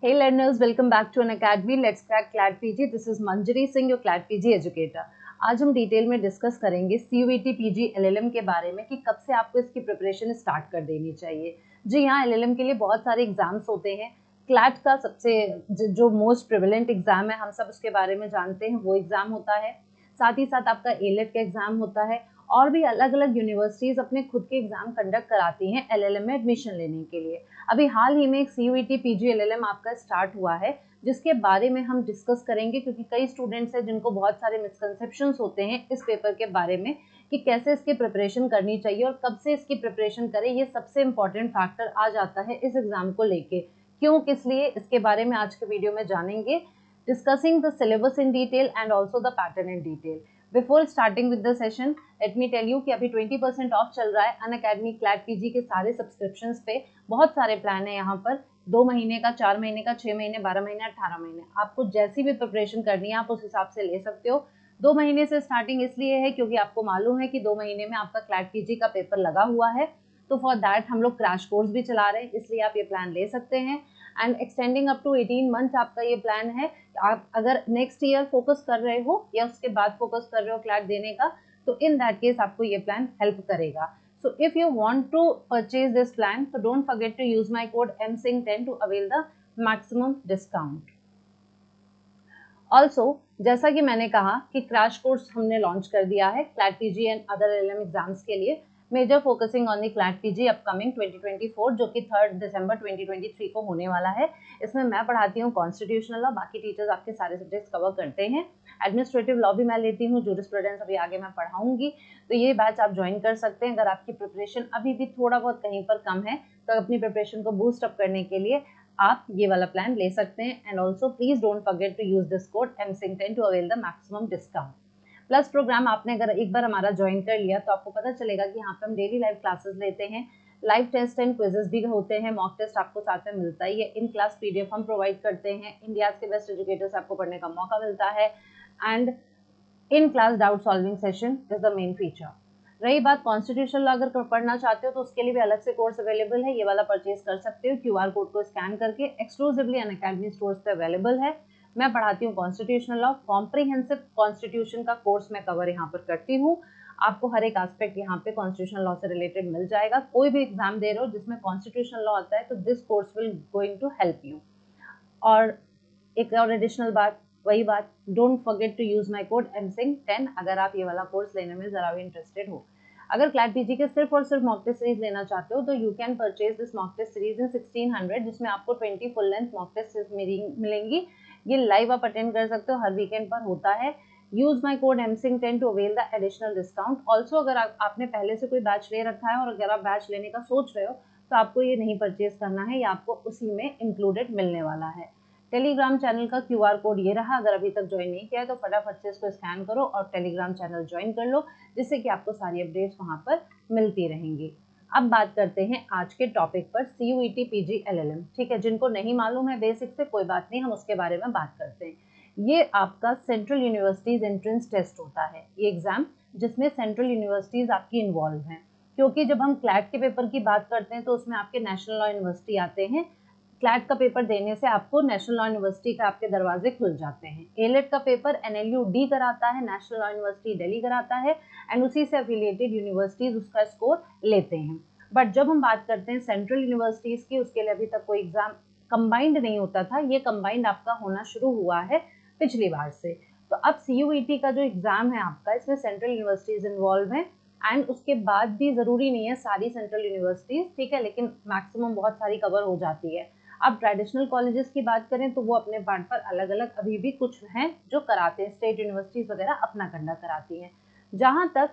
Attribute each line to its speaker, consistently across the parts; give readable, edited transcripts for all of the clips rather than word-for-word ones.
Speaker 1: Hey learners, welcome back to an academy. Let's crack CLAT PG. This is Manjari Singh, your CLAT PG educator. आज हम detail में discuss करेंगे CUET PG LLM के बारे में कि कब से आपको इसकी प्रिपरेशन स्टार्ट कर देनी चाहिए। जी हाँ, LLM के लिए बहुत सारे एग्जाम्स होते हैं। CLAT का सबसे जो मोस्ट प्रिवेलेंट एग्जाम है, हम सब उसके बारे में जानते हैं, वो एग्जाम होता है। साथ ही साथ आपका ALET का एग्जाम होता है और भी अलग अलग यूनिवर्सिटीज अपने खुद के एग्जाम कंडक्ट कराती हैं LLM में एडमिशन लेने के लिए। अभी हाल ही में एक CUET PG LLM आपका स्टार्ट हुआ है, जिसके बारे में हम डिस्कस करेंगे, क्योंकि कई स्टूडेंट्स हैं जिनको बहुत सारे मिसकंसेप्शंस होते हैं इस पेपर के बारे में कि कैसे इसकी प्रिपरेशन करनी चाहिए और कब से इसकी प्रिपरेशन करें। ये सबसे इम्पॉर्टेंट फैक्टर आ जाता है इस एग्जाम को लेके। क्यों, किस लिए, इसके बारे में आज के वीडियो में जानेंगे। Discussing the syllabus in detail and also the pattern in detail. Before starting with the session, let me tell you कि अभी 20% ऑफ चल रहा है अनअकैडमी CLAT PG के सारे सब्सक्रिप्शंस पे। बहुत सारे प्लान है यहाँ पर, 2 महीने का, 4 महीने का, 6 महीने, 12 महीने, 18 महीने। आपको जैसी भी प्रिपरेशन करनी है आप उस हिसाब से ले सकते हो। 2 महीने से स्टार्टिंग इसलिए है क्योंकि आपको मालूम है कि 2 महीने में आपका CLAT PG का पेपर लगा हुआ है, तो फॉर दैट हम लोग क्रैश कोर्स भी चला रहे हैं, इसलिए आप ये प्लान ले सकते हैं। And extending up to 18 month आपका ये प्लान है। आप अगर नेक्स्ट ईयर फोकस कर रहे हो या उसके बाद फोकस कर रहे हो CLAT देने का, तो इन दैट केस आपको ये प्लान हेल्प करेगा। So if you want to purchase this plan, so don't forget to use my code MSING10 to avail the maximum discount. Also, जैसा कि मैंने कहा कि क्रैश कोर्स हमने लॉन्च कर दिया है CLAT PG and other LLM exams के लिए, major focusing on the CLAT PG upcoming 2024, जो कि 3 दिसंबर 2023 को होने वाला है। इसमें मैं पढ़ाती हूँ कॉन्स्टिट्यूशनल लॉ, बाकी टीचर्स आपके सारे सब्जेक्ट्स कवर करते हैं। एडमिनिस्ट्रेटिव लॉ भी मैं लेती हूँ, जूरिस्प्रूडेंस अभी आगे मैं पढ़ाऊंगी, तो ये बैच आप ज्वाइन कर सकते हैं। अगर आपकी प्रिपरेशन अभी भी थोड़ा बहुत कहीं पर कम है, तो अपनी प्रिपरेशन को बूस्ट अप करने के लिए आप ये वाला प्लान ले सकते हैं। And also please don't forget to use this code MSING10 to avail the maximum discount. Plus program आपने अगर एक बार हमारा ज्वाइन कर लिया तो आपको पता चलेगा कि यहाँ पे हम डेली लाइव क्लासेस लेते हैं, लाइव टेस्ट एंड क्विजेस भी होते हैं, मॉक टेस्ट आपको साथ में मिलता ही है, इन क्लास PDF हम प्रोवाइड करते हैं, इंडिया के बेस्ट एजुकेटर्स आपको पढ़ने का मौका मिलता है, and in class doubt solving session is the main feature. रही बात कॉन्स्टिट्यूशनल लॉ, अगर पढ़ना चाहते हो तो उसके लिए भी अलग से कोर्स अवेलेबल है, ये वाला परचेज कर सकते हो QR कोड को स्कैन करके, एक्सक्लूसिवली अनअकैडमी स्टोर्स पे अवेलेबल है। मैं पढ़ाती हूँ कॉन्स्टिट्यूशनल लॉ, कॉम्प्रिहेंसिव कॉन्स्टिट्यूशन का कोर्स मैं कवर यहाँ पर करती हूँ। आपको हर एक एस्पेक्ट यहाँ पे कॉन्स्टिट्यूशनल लॉ से रिलेटेड मिल जाएगा। कोई भी एग्जाम दे रहे हो जिसमें कॉन्स्टिट्यूशनल लॉ आता है तो this course will going to help you. और एक और एडिशनल बात, वही बात, don't forget to use my code MSING10 अगर आप ये वाला कोर्स लेने में जरा भी इंटरेस्टेड हो। अगर CLAT PG के सिर्फ और सिर्फ मॉक टेस्ट सीरीज लेना चाहते हो तो you can purchase this mock test series in 1600, जिसमें आपको 20 फुल लेंथ मॉक टेस्ट मिलेंगी। ये लाइव आप अटेंड कर सकते हो, हर वीकेंड पर होता है। Use my code MSING10 to avail the additional discount. Also अगर आपने पहले से कोई बैच ले रखा है और अगर आप बैच लेने का सोच रहे हो तो आपको ये नहीं परचेज करना है, ये आपको उसी में इंक्लूडेड मिलने वाला है। टेलीग्राम चैनल का QR कोड ये रहा, अगर अभी तक ज्वाइन नहीं किया है तो फटाफट से इसको स्कैन करो और टेलीग्राम चैनल ज्वाइन कर लो, जिससे कि आपको सारी अपडेट्स वहां पर मिलती रहेंगी। अब बात करते हैं आज के टॉपिक पर, CUET PG LLM। ठीक है, जिनको नहीं मालूम है बेसिक से, कोई बात नहीं, हम उसके बारे में बात करते हैं। ये आपका सेंट्रल यूनिवर्सिटीज एंट्रेंस टेस्ट होता है, ये एग्जाम जिसमें सेंट्रल यूनिवर्सिटीज आपकी इन्वॉल्व हैं। क्योंकि जब हम CLAT के पेपर की बात करते हैं तो उसमें आपके नेशनल लॉ यूनिवर्सिटी आते हैं। CLAT का पेपर देने से आपको नेशनल लॉ यूनिवर्सिटी का आपके दरवाजे खुल जाते हैं। ALET का पेपर NLU-D कराता है, नेशनल लॉ यूनिवर्सिटी दिल्ली कराता है, एंड उसी से एफिलिएटेड यूनिवर्सिटीज उसका स्कोर लेते हैं। बट जब हम बात करते हैं सेंट्रल यूनिवर्सिटीज की, उसके लिए अभी तक कोई एग्जाम कंबाइंड नहीं होता था, ये कंबाइंड आपका होना शुरू हुआ है पिछली बार से। तो अब CUET का जो एग्जाम है आपका, इसमें सेंट्रल यूनिवर्सिटीज इन्वॉल्व हैं, एंड उसके बाद भी जरूरी नहीं है सारी सेंट्रल यूनिवर्सिटीज, ठीक है, लेकिन मैक्सिमम बहुत सारी कवर हो जाती है। अब ट्रेडिशनल कॉलेजेस की बात करें तो वो अपने पार्ट पर अलग अलग अभी भी कुछ हैं जो कराते हैं, स्टेट यूनिवर्सिटीज वगैरह अपना कंडक्ट कराती हैं। जहां तक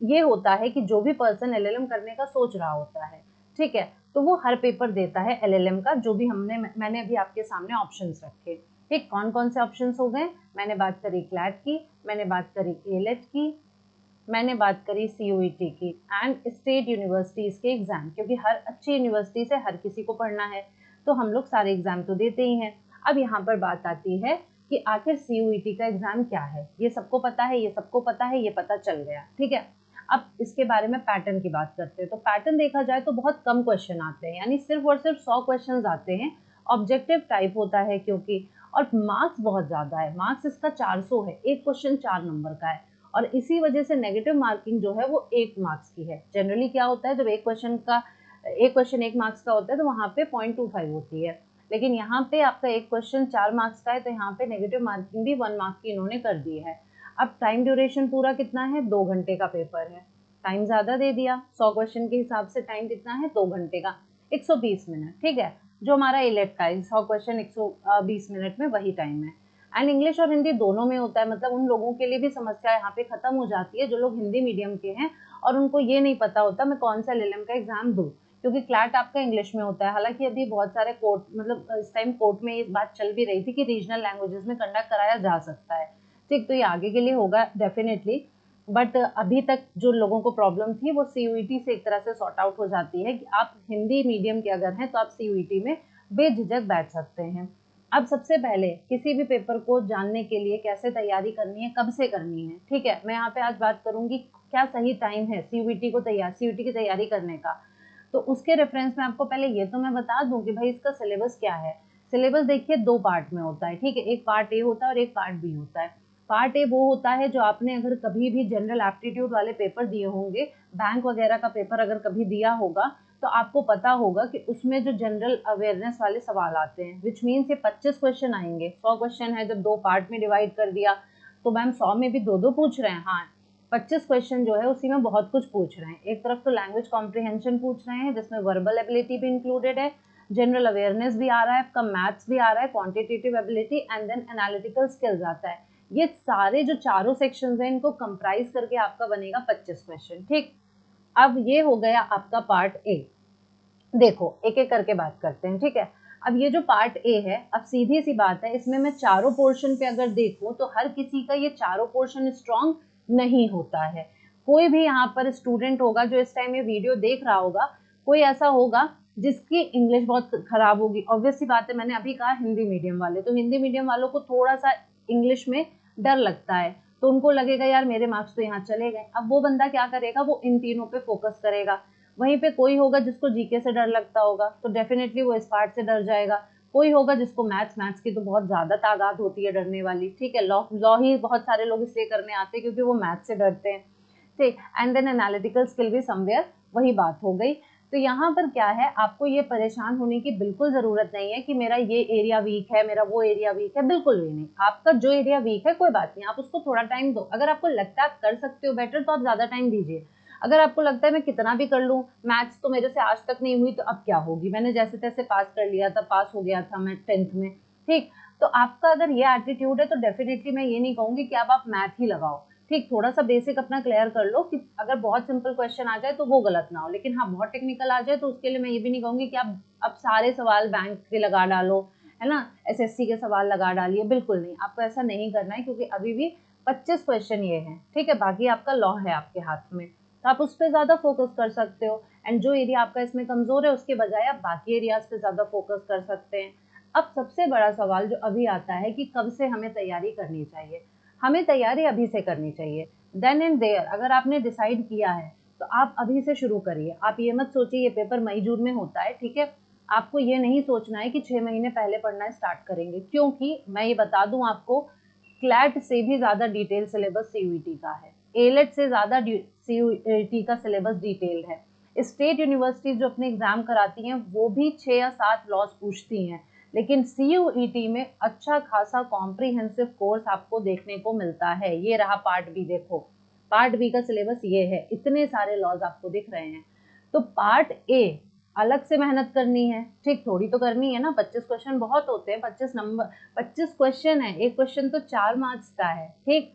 Speaker 1: ये होता है कि जो भी पर्सन LLM करने का सोच रहा होता है, ठीक है, तो वो हर पेपर देता है LLM का, जो भी मैंने अभी आपके सामने ऑप्शंस रखे। ठीक, कौन कौन से ऑप्शंस हो गए, मैंने बात करी CLAT की, मैंने बात करी ALET की, मैंने बात करी CUET की, एंड स्टेट यूनिवर्सिटीज के एग्जाम, क्योंकि हर अच्छी यूनिवर्सिटी से हर किसी को पढ़ना है, तो हम लोग सारे एग्जाम तो देते ही हैं। अब यहाँ पर बात आती है कि आखिर CUET का एग्जाम क्या है। ये सबको पता है, ये सबको पता है, ये पता चल गया, ठीक है। अब इसके बारे में पैटर्न की बात करते हैं, तो पैटर्न देखा जाए तो बहुत कम क्वेश्चन आते हैं, यानी सिर्फ और सिर्फ 100 क्वेश्चन आते हैं, ऑब्जेक्टिव टाइप होता है क्योंकि, और मार्क्स बहुत ज़्यादा है, मार्क्स इसका 400 है, एक क्वेश्चन 4 नंबर का है, और इसी वजह से नेगेटिव मार्किंग जो है वो 1 मार्क्स की है। जनरली क्या होता है, जब एक क्वेश्चन 1 मार्क्स का होता है तो वहाँ पे 0.25 होती है, लेकिन यहाँ पे आपका एक क्वेश्चन 4 मार्क्स का है, तो यहाँ पे नेगेटिव मार्किंग भी 1 मार्क की इन्होंने कर दी है। अब टाइम ड्यूरेशन पूरा कितना है, 2 घंटे का पेपर है, टाइम ज़्यादा दे दिया, 100 क्वेश्चन के हिसाब से टाइम कितना है, 2 घंटे का, 120 मिनट, ठीक है, जो हमारा इलेट का है, 100 क्वेश्चन 120 मिनट में वही टाइम है। एंड इंग्लिश और हिंदी दोनों में होता है, मतलब उन लोगों के लिए भी समस्या यहाँ पे खत्म हो जाती है जो लोग हिंदी मीडियम के हैं और उनको ये नहीं पता होता मैं कौन सा एलएलएम का एग्जाम दूं, क्योंकि क्लैट आपका इंग्लिश में होता है। हालांकि अभी बहुत सारे कोर्ट, मतलब इस टाइम कोर्ट में ये बात चल भी रही थी कि रीजनल लैंग्वेजेस में कंडक्ट कराया जा सकता है, ठीक, तो ये आगे के लिए होगा डेफिनेटली, बट अभी तक जो लोगों को प्रॉब्लम थी वो सीयूईटी से एक तरह से सॉर्ट आउट हो जाती है कि आप हिंदी मीडियम के अगर हैं तो आप सीयूईटी में बेझिझक बैठ सकते हैं। अब सबसे पहले किसी भी पेपर को जानने के लिए कैसे तैयारी करनी है, कब से करनी है, ठीक है, मैं यहाँ पे आज बात करूंगी क्या सही टाइम है सीयूईटी की तैयारी करने का। तो उसके रेफरेंस में आपको पहले ये तो मैं बता दूं कि भाई इसका सिलेबस क्या है। सिलेबस देखिए 2 पार्ट में होता है, ठीक है, एक पार्ट ए होता है और एक पार्ट बी होता है। पार्ट ए वो होता है जो आपने अगर कभी भी जनरल एप्टीट्यूड वाले पेपर दिए होंगे, बैंक वगैरह का पेपर अगर कभी दिया होगा तो आपको पता होगा कि उसमें जो जनरल अवेयरनेस वाले सवाल आते हैं, विच मीन्स ये 25 क्वेश्चन आएंगे, 100 क्वेश्चन है, जब 2 पार्ट में डिवाइड कर दिया तो मैम 100 में भी 2-2 पूछ रहे हैं, हाँ 25 क्वेश्चन जो है उसी में बहुत कुछ पूछ रहे हैं। एक तरफ तो लैंग्वेज कॉम्प्रिहेंशन पूछ रहे हैं जिसमें वर्बल एबिलिटी भी इंक्लूडेड है, जनरल अवेयरनेस भी आ रहा है, आपका मैथ्स भी आ रहा है, quantitative ability and then analytical skills आता है। ये सारे जो चारों सेक्शंस हैं इनको कंप्राइज करके आपका बनेगा 25 क्वेश्चन, ठीक। अब ये हो गया आपका पार्ट ए। देखो एक एक करके बात करते हैं, ठीक है। अब ये जो पार्ट ए है, अब सीधी सी बात है, इसमें मैं चारों पोर्शन पे अगर देखूं तो हर किसी का ये चारों पोर्शन स्ट्रांग नहीं होता है। कोई भी यहाँ पर स्टूडेंट होगा जो इस टाइम ये वीडियो देख रहा होगा, कोई ऐसा होगा जिसकी इंग्लिश बहुत खराब होगी, ऑब्वियस सी बात है, मैंने अभी कहा हिंदी मीडियम वाले, तो हिंदी मीडियम वालों को थोड़ा सा इंग्लिश में डर लगता है, तो उनको लगेगा यार मेरे मार्क्स तो यहाँ चले गए। अब वो बंदा क्या करेगा, वो इन तीनों पे फोकस करेगा। वहीं पे कोई होगा जिसको जीके से डर लगता होगा तो डेफिनेटली वो इस पार्ट से डर जाएगा। कोई होगा जिसको मैथ्स की तो बहुत ज्यादा तादाद होती है डरने वाली, ठीक है, लॉ ही बहुत सारे लोग इसलिए करने आते हैं क्योंकि वो मैथ्स से डरते हैं, ठीक। एंड देन एनालिटिकल स्किल भी समवेयर वही बात हो गई। तो यहाँ पर क्या है, आपको ये परेशान होने की बिल्कुल जरूरत नहीं है कि मेरा ये एरिया वीक है, मेरा वो एरिया वीक है, बिल्कुल भी नहीं। आपका जो एरिया वीक है कोई बात नहीं, आप उसको थोड़ा टाइम दो, अगर आपको लगता है आप कर सकते हो बेटर तो आप ज्यादा टाइम दीजिए। अगर आपको लगता है मैं कितना भी कर लूँ, मैथ्स तो मेरे से आज तक नहीं हुई तो अब क्या होगी, मैंने जैसे तैसे पास कर लिया था, पास हो गया था मैं 10th में, ठीक। तो आपका अगर ये एटीट्यूड है तो डेफिनेटली मैं ये नहीं कहूंगी कि अब आप मैथ ही लगाओ, ठीक, थोड़ा सा बेसिक अपना क्लियर कर लो कि अगर बहुत सिंपल क्वेश्चन आ जाए तो वो गलत ना हो, लेकिन हाँ बहुत टेक्निकल आ जाए तो उसके लिए मैं ये भी नहीं कहूंगी कि आप अब सारे सवाल बैंक के लगा डालो, है ना, एसएससी के सवाल लगा डालिए, बिल्कुल नहीं, आपको ऐसा नहीं करना है क्योंकि अभी भी 25 क्वेश्चन ये हैं, ठीक है, बाकी आपका लॉ है आपके हाथ में, तो आप उस पर ज्यादा फोकस कर सकते हो। एंड जो एरिया आपका इसमें कमजोर है उसके बजाय आप बाकी एरियाज पे ज्यादा फोकस कर सकते हैं। अब सबसे बड़ा सवाल जो अभी आता है कि कब से हमें तैयारी करनी चाहिए, हमें तैयारी अभी से करनी चाहिए, देन एंड देयर। अगर आपने डिसाइड किया है तो आप अभी से शुरू करिए, आप ये मत सोचिए ये पेपर मई जून में होता है, ठीक है, आपको ये नहीं सोचना है कि 6 महीने पहले पढ़ना स्टार्ट करेंगे, क्योंकि मैं ये बता दूं आपको, क्लैट से भी ज्यादा डिटेल सिलेबस सीयूईटी का है, एलेट से ज्यादा सीयूईटी का सिलेबस डिटेल्ड है। स्टेट यूनिवर्सिटीज जो अपने एग्जाम कराती हैं वो भी 6 या 7 लॉज पूछती हैं, लेकिन सीयूईटी में अच्छा खासा कॉम्प्रिहेंसिव कोर्स आपको देखने को मिलता है। ये रहा पार्ट बी, देखो पार्ट बी का सिलेबस ये है, इतने सारे लॉज आपको दिख रहे हैं। तो पार्ट ए अलग से मेहनत करनी है, ठीक, थोड़ी तो करनी है ना, 25 क्वेश्चन बहुत होते हैं, 25 क्वेश्चन है, एक क्वेश्चन तो 4 मार्क्स का है, ठीक।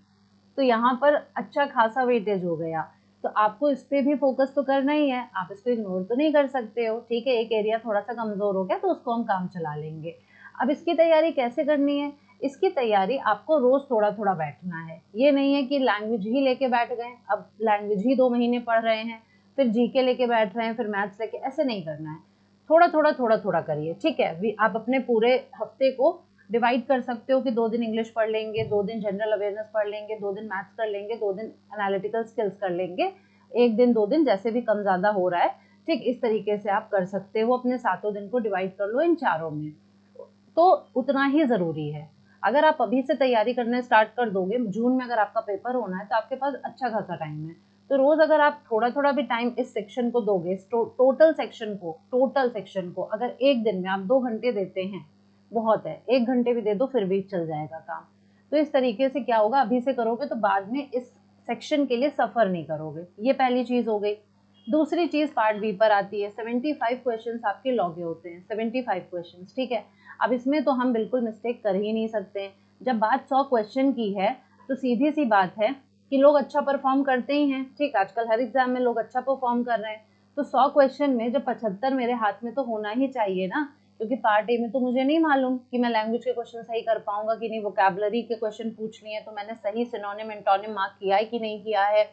Speaker 1: तो यहाँ पर अच्छा खासा वेटेज हो गया, तो आपको इस पे भी फोकस तो करना ही है, आप इसको इग्नोर तो नहीं कर सकते हो, ठीक है, एक एरिया थोड़ा सा कमजोर हो गया तो उसको हम काम चला लेंगे। अब इसकी तैयारी कैसे करनी है, इसकी तैयारी आपको रोज थोड़ा थोड़ा बैठना है, ये नहीं है कि लैंग्वेज ही लेके बैठ गए, अब लैंग्वेज ही 2 महीने पढ़ रहे हैं फिर जीके लेके बैठ रहे हैं फिर मैथ्स लेके, ऐसे नहीं करना है, थोड़ा थोड़ा करिए, ठीक है। आप अपने पूरे हफ्ते को डिवाइड कर सकते हो कि 2 दिन इंग्लिश पढ़ लेंगे, 2 दिन जनरल अवेयरनेस पढ़ लेंगे, 2 दिन मैथ्स कर लेंगे, 2 दिन एनालिटिकल स्किल्स कर लेंगे, 1 दिन 2 दिन जैसे भी कम ज्यादा हो रहा है, ठीक, इस तरीके से आप कर सकते हो, अपने 7 दिन को डिवाइड कर लो इन चारों में। तो उतना ही ज़रूरी है। अगर आप अभी से तैयारी करने स्टार्ट कर दोगे, जून में अगर आपका पेपर होना है तो आपके पास अच्छा खासा टाइम है। तो रोज अगर आप थोड़ा थोड़ा भी टाइम इस सेक्शन को दोगे, टोटल सेक्शन को अगर एक दिन में आप 2 घंटे देते हैं, बहुत है, 1 घंटे भी दे दो फिर भी चल जाएगा काम। तो इस तरीके से क्या होगा, अभी से करोगे तो बाद में इस सेक्शन के लिए सफर नहीं करोगे। ये पहली चीज हो गई। दूसरी चीज पार्ट बी पर आती है। 75 क्वेश्चंस आपके लॉगे होते हैं, 75 क्वेश्चंस, ठीक है। अब इसमें तो हम बिल्कुल मिस्टेक कर ही नहीं सकते। जब बात 100 क्वेश्चन की है तो सीधी सी बात है कि लोग अच्छा परफॉर्म करते ही हैं, ठीक। आजकल हर एग्जाम में लोग अच्छा परफॉर्म कर रहे हैं, तो 100 क्वेश्चन में जब 75 मेरे हाथ में तो होना ही चाहिए ना, क्योंकि पार्ट ए में तो मुझे नहीं मालूम कि मैं लैंग्वेज के क्वेश्चन सही कर पाऊंगा कि नहीं, वोकैबुलरी के क्वेश्चन पूछ लिए तो मैंने सही सिनोनिम एंटोनिम मार्क किया है कि नहीं किया है,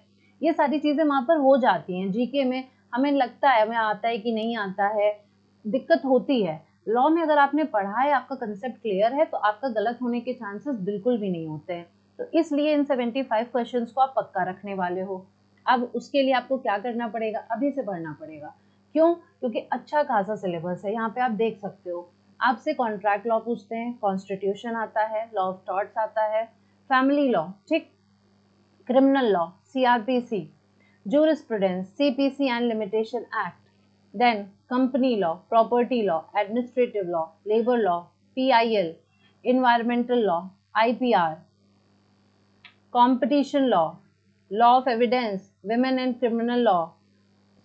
Speaker 1: ये सारी चीजें वहां पर हो जाती हैं। जीके में हमें लगता है हमें आता है कि नहीं आता है, दिक्कत होती है। लॉ में अगर आपने पढ़ा है, आपका कंसेप्ट क्लियर है, तो आपका गलत होने के चांसेस बिल्कुल भी नहीं होते हैं। तो इसलिए इन 75 क्वेश्चंस को आप पक्का रखने वाले हो। अब उसके लिए आपको क्या करना पड़ेगा, अभी से पढ़ना पड़ेगा। क्यों? क्योंकि अच्छा खासा सिलेबस है। यहाँ पे आप देख सकते हो, आपसे कॉन्ट्रैक्ट लॉ पूछते हैं, कॉन्स्टिट्यूशन आता है, लॉ ऑफ टॉर्ट्स आता है, फैमिली लॉ, ठीक, criminal law, CRPC, jurisprudence, CPC and Limitation Act, then company law, property law, administrative law, labor law, PIL, environmental law, IPR, competition law, law of evidence, women and criminal law,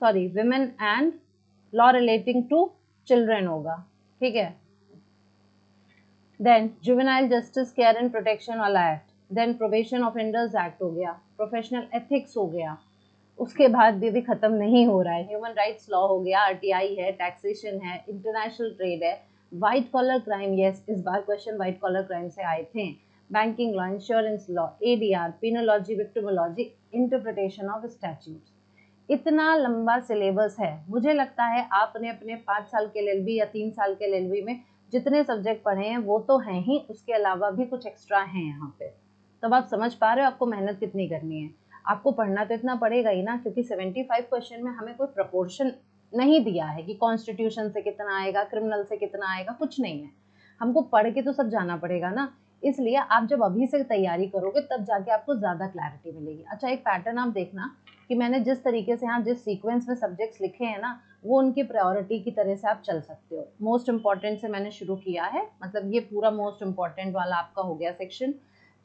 Speaker 1: sorry, women and law relating to children होगा, ठीक है। Then juvenile justice care and protection वाला act, then probation offenders act हो गया, professional ethics हो गया, उसके बाद भी खत्म नहीं हो रहा है, ह्यूमन राइट्स लॉ हो गया, आरटीआई है, टैक्सेशन है, इंटरनेशनल ट्रेड है, व्हाइट कॉलर क्राइम, यस इस बार क्वेश्चन व्हाइट कॉलर क्राइम से आए थे, banking law, insurance law, ADR, penology, victimology, interpretation of statutes. इतना लंबा सिलेबस है। मुझे लगता है आपने अपने 5 साल के एलएलबी या 3 साल के एलएलबी में जितने सब्जेक्ट पढ़े हैं वो तो हैं ही, उसके अलावा भी कुछ एक्स्ट्रा हैं यहाँ पे। तब आप समझ पा रहे हो आपको मेहनत कितनी करनी है। आपको पढ़ना तो इतना पड़ेगा ही ना, क्योंकि 75 क्वेश्चन में हमें कोई प्रपोर्शन नहीं दिया है कि कॉन्स्टिट्यूशन से कितना आएगा, क्रिमिनल से कितना आएगा, कुछ नहीं है। हमको पढ़ के तो सब जाना पड़ेगा ना। इसलिए आप जब अभी से तैयारी करोगे तब जाके आपको ज़्यादा क्लैरिटी मिलेगी। अच्छा, एक पैटर्न आप देखना कि मैंने जिस तरीके से यहाँ जिस सीक्वेंस में सब्जेक्ट्स लिखे हैं ना, वो उनकी प्रायोरिटी की तरह से आप चल सकते हो। मोस्ट इम्पॉर्टेंट से मैंने शुरू किया है, मतलब ये पूरा मोस्ट इम्पॉर्टेंट वाला आपका हो गया सेक्शन,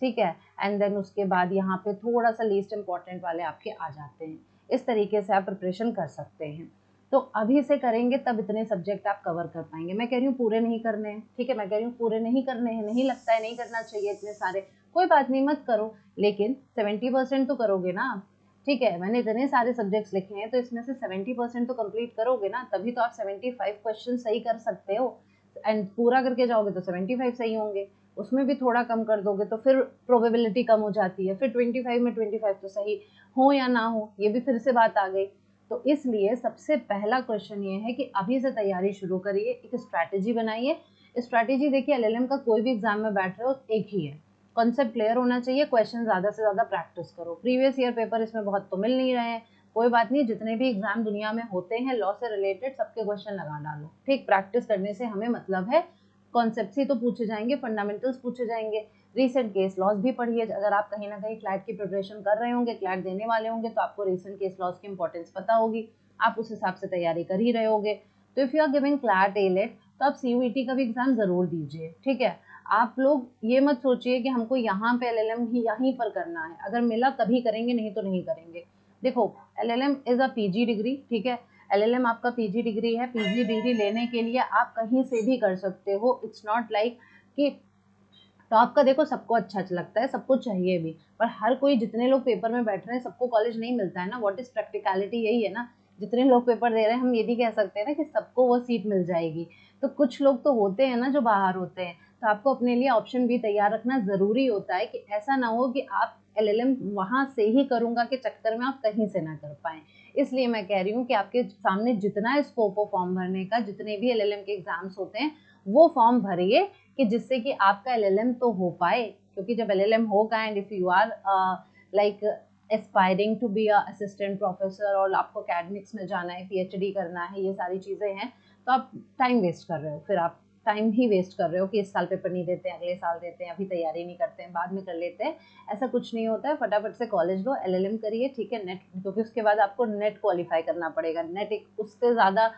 Speaker 1: ठीक है। एंड देन उसके बाद यहाँ पे थोड़ा सा लीस्ट इम्पॉर्टेंट वाले आपके आ जाते हैं। इस तरीके से आप प्रिपरेशन कर सकते हैं। तो अभी से करेंगे तब इतने सब्जेक्ट आप कवर कर पाएंगे। मैं कह रही हूँ पूरे नहीं करने हैं, ठीक है, मैं कह रही हूँ पूरे नहीं करने हैं, नहीं लगता है नहीं करना चाहिए इतने सारे, कोई बात नहीं, मत करो, लेकिन 70% तो करोगे ना आप, ठीक है। मैंने इतने सारे सब्जेक्ट्स लिखे हैं तो इसमें से 70% तो कंप्लीट करोगे ना, तभी तो आप 75 क्वेश्चन सही कर सकते हो। एंड पूरा करके जाओगे तो 75 सही होंगे, उसमें भी थोड़ा कम कर दोगे तो फिर प्रोबेबिलिटी कम हो जाती है, फिर 25 में 25 तो सही हो या ना हो, ये भी फिर से बात आ गई। तो इसलिए सबसे पहला क्वेश्चन ये है कि अभी से तैयारी शुरू करिए, एक स्ट्रैटेजी बनाइए। स्ट्रैटेजी देखिए, एलएलएम का कोई भी एग्जाम में बैठ रहे हो एक ही है, कॉन्सेप्ट क्लियर होना चाहिए, क्वेश्चन ज़्यादा से ज़्यादा प्रैक्टिस करो। प्रीवियस ईयर पेपर इसमें बहुत तो मिल नहीं रहे हैं, कोई बात नहीं, जितने भी एग्जाम दुनिया में होते हैं लॉ से रिलेटेड सबके क्वेश्चन लगा डालो, ठीक। प्रैक्टिस करने से हमें मतलब है, कॉन्सेप्ट्स ही तो पूछे जाएंगे, फंडामेंटल्स पूछे जाएंगे। रिसेंट केस लॉज भी पढ़िए, अगर आप कहीं ना कहीं क्लैट की प्रिपरेशन कर रहे होंगे, क्लैट देने वाले होंगे, तो आपको रिसेंट केस लॉज की इंपॉर्टेंस पता होगी, आप उस हिसाब से तैयारी कर ही रहे होगे। तो if you are giving CLAT AILET तो आप सीयूईटी का भी एग्जाम जरूर दीजिए, ठीक है। आप लोग ये मत सोचिए कि हमको यहाँ पे एलएलएम ही यहीं पर करना है, अगर मिला तभी करेंगे, नहीं तो नहीं करेंगे। देखो, LLM is a PG degree, ठीक है, एलएलएम आपका पीजी डिग्री है। पीजी डिग्री लेने के लिए आप कहीं से भी कर सकते हो, इट्स नॉट लाइक कि तो आपका देखो सबको अच्छा लगता है, सबको चाहिए भी, पर हर कोई, जितने लोग पेपर में बैठ रहे हैं सबको कॉलेज नहीं मिलता है ना। व्हाट इज प्रैक्टिकलिटी, यही है ना, जितने लोग पेपर दे रहे हैं हम ये भी कह सकते हैं ना कि सबको वो सीट मिल जाएगी। तो कुछ लोग तो होते हैं ना जो बाहर होते हैं, तो आपको अपने लिए ऑप्शन भी तैयार रखना जरूरी होता है कि ऐसा ना हो कि आप एलएलएम वहां से ही करूंगा के चक्कर में आप कहीं से ना कर पाए। इसलिए मैं कह रही हूँ कि आपके सामने जितना स्कोप हो फॉर्म भरने का, जितने भी एलएलएम के एग्जाम्स होते हैं वो फॉर्म भरिए, कि जिससे कि आपका एलएलएम तो हो पाए। क्योंकि जब एलएलएम होगा and if you are like aspiring to be assistant professor और आपको एकेडमिक्स में जाना है, पीएचडी करना है, ये सारी चीज़ें हैं, तो आप टाइम वेस्ट कर रहे हो, फिर आप टाइम ही वेस्ट कर रहे हो कि इस साल पेपर नहीं देते, अगले साल देते हैं, अभी तैयारी नहीं करते हैं, बाद में कर लेते हैं। ऐसा कुछ नहीं होता है। फटाफट से कॉलेज लो, LLM करिए, ठीक है, नेट, क्योंकि उसके बाद आपको नेट क्वालिफाई करना पड़ेगा। नेट एक उससे ज़्यादा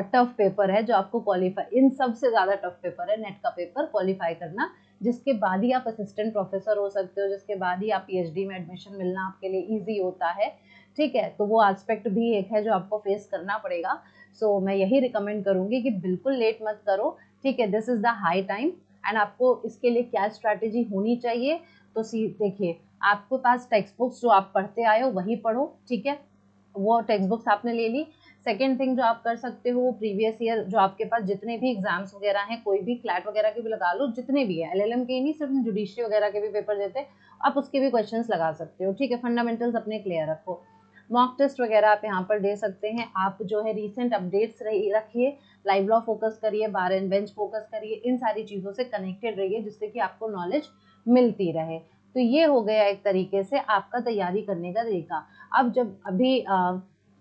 Speaker 1: टफ पेपर है जो आपको क्वालिफाई, इन सबसे ज़्यादा टफ पेपर है नेट का पेपर क्वालिफाई करना, जिसके बाद ही आप असिस्टेंट प्रोफेसर हो सकते हो, जिसके बाद ही आप PhD में एडमिशन मिलना आपके लिए ईजी होता है, ठीक है। तो वो एस्पेक्ट भी एक है जो आपको फेस करना पड़ेगा। सो मैं यही रिकमेंड करूंगी कि बिल्कुल लेट मत करो, ठीक है, this is the high time. And आपको इसके लिए क्या स्ट्रैटेजी होनी चाहिए, तो देखिए, आपके पास टेक्स्ट बुक्स जो आप पढ़ते आए हो वही पढ़ो, ठीक है, वो टेक्स्ट बुक्स आपने ले ली। सेकेंड थिंग जो आप कर सकते हो, प्रीवियस ईयर जो आपके पास जितने भी एग्जाम्स वगैरह हैं, कोई भी क्लैट वगैरह के भी लगा लो, जितने भी है, LLM के ही नहीं, सिर्फ जुडिशरी वगैरह के भी पेपर देते हैं, आप उसके भी क्वेश्चंस लगा सकते हो, ठीक है। फंडामेंटल्स अपने क्लियर रखो। मॉक टेस्ट वगैरह आप यहाँ पर दे सकते हैं। आप जो है रीसेंट अपडेट्स रखिए, लाइव लॉ फोकस करिए, बार एंड बेंच फोकस करिए, इन सारी चीज़ों से कनेक्टेड रहिए जिससे कि आपको नॉलेज मिलती रहे। तो ये हो गया एक तरीके से आपका तैयारी करने का तरीका। अब जब अभी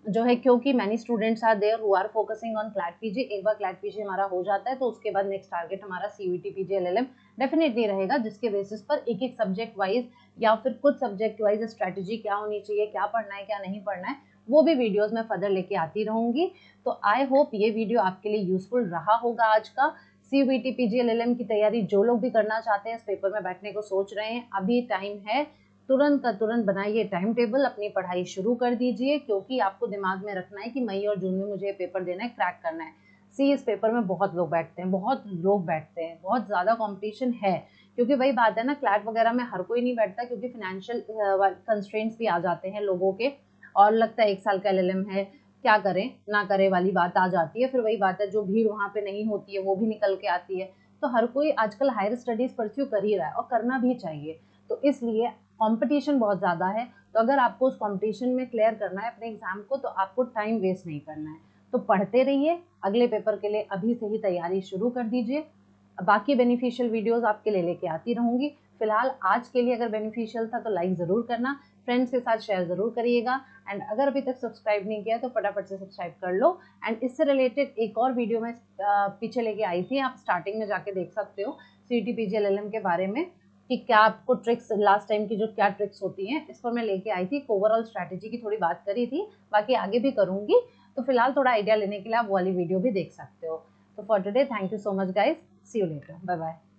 Speaker 1: जो है, क्योंकि many students are there who are focusing on CLAT PG, एक बार क्लैट पीजी हमारा हो जाता है तो उसके बाद नेक्स्ट टारगेट हमारा CUET PG LLM डेफिनेटली रहेगा, जिसके बेसिस पर एक एक सब्जेक्ट वाइज या फिर कुछ सब्जेक्ट वाइज स्ट्रैटेजी क्या होनी चाहिए, क्या पढ़ना है क्या नहीं पढ़ना है, वो भी वीडियोस में फर्दर लेके आती रहूंगी। तो आई होप ये वीडियो आपके लिए यूजफुल रहा होगा आज का। CUET PG LLM की तैयारी जो लोग भी करना चाहते हैं, इस पेपर में बैठने को सोच रहे हैं, अभी टाइम है, तुरंत का तुरंत बनाइए टाइम टेबल, अपनी पढ़ाई शुरू कर दीजिए, क्योंकि आपको दिमाग में रखना है कि मई और जून में मुझे ये पेपर देना है, क्रैक करना है। इस पेपर में बहुत लोग बैठते हैं, बहुत लोग बैठते हैं, बहुत ज़्यादा कंपटीशन है, क्योंकि वही बात है ना, क्लैट वगैरह में हर कोई नहीं बैठता, क्योंकि फाइनेंशियल कंस्ट्रेंट्स भी आ जाते हैं लोगों के, और लगता है 1 साल का LLM है, क्या करें ना करें वाली बात आ जाती है। फिर वही बात है, जो भीड़ वहाँ पे नहीं होती है वो भी निकल के आती है। तो हर कोई आजकल हायर स्टडीज परस्यू कर ही रहा है और करना भी चाहिए। तो इसलिए कंपटीशन बहुत ज़्यादा है, तो अगर आपको उस कंपटीशन में क्लियर करना है अपने एग्जाम को, तो आपको टाइम वेस्ट नहीं करना है। तो पढ़ते रहिए, अगले पेपर के लिए अभी से ही तैयारी शुरू कर दीजिए। बाकी बेनिफिशियल वीडियोस आपके लिए लेके आती रहूंगी। फिलहाल आज के लिए अगर बेनिफिशियल था तो लाइक ज़रूर करना, फ्रेंड्स के साथ शेयर ज़रूर करिएगा, एंड अगर अभी तक सब्सक्राइब नहीं किया तो फटाफट से सब्सक्राइब कर लो। एंड इससे रिलेटेड एक और वीडियो मैं पीछे लेके आई थी, आप स्टार्टिंग में जाके देख सकते हो, CUET PG LLM के बारे में, कि क्या आपको ट्रिक्स, लास्ट टाइम की जो क्या ट्रिक्स होती हैं, इस पर मैं लेके आई थी, ओवरऑल स्ट्रैटेजी की थोड़ी बात करी थी, बाकी आगे भी करूंगी। तो फिलहाल थोड़ा आइडिया लेने के लिए आप वो वाली वीडियो भी देख सकते हो। तो for today, thank you so much guys, see you later, bye bye.